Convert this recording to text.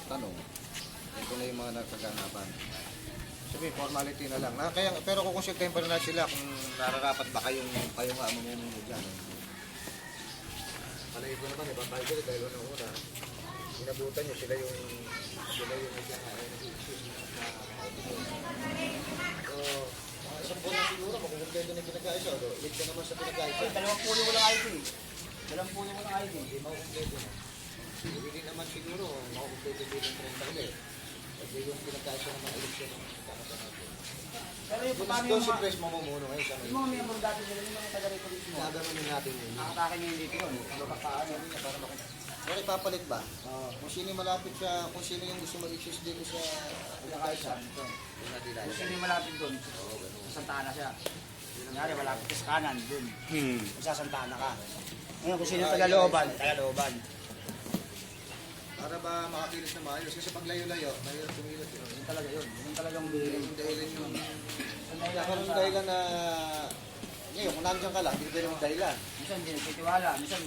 tanong. Ito na yung mga nagkaganapan. Sabi, formality na lang. Pero kukonsultahin pa rin na sila kung nararapat ba kayo nga mamunod dyan. Palagi ko naman, ibabay ko dahil una, inabutan nyo, sila yung nagkakain. So, isang buwan na siguro, makukumpleto na yung pinag-aisa. Ulit ka naman sa pinag-aisa. Dalawang puno mo ng ID. Dalawang puno mo ng ID. Hindi makukumpleto na. Hindi naman siguro, makukumpleto din yung 30 ulit. Kasi yung pinag-aisa naman eleksyon ng natin. Pero yung Kung paano doon yung si mga... Pres mamumuno ngayon sa Yung mga miyembro dati nila, yung mga taga rito mismo. Gagawin natin yun. Nakatake niya yung dito yun. Ano pa paano? Para makita. Pero ipapalit ba? Kung sino yung malapit siya, kung sino yung gusto mag-exist dito sa pinag-aisa. Kung sino yung malapit doon, sa Santa Ana siya. Kunyari, malapit ka sa kanan, doon. Sa Santa Ana ka. Ngayon, kung sino yung taga-looban, taga-looban. Para ba makakilos na maayos? Kasi pag layo-layo, mahirap tumilos yun. Yun talaga yun. Yun talagang bilhin. Yung dahilan yung... Nagkaroon dahilan na... Ngayon, kung nandiyan ka lang, hindi pwede mong dahilan. Minsan, hindi nagtitiwala. Minsan,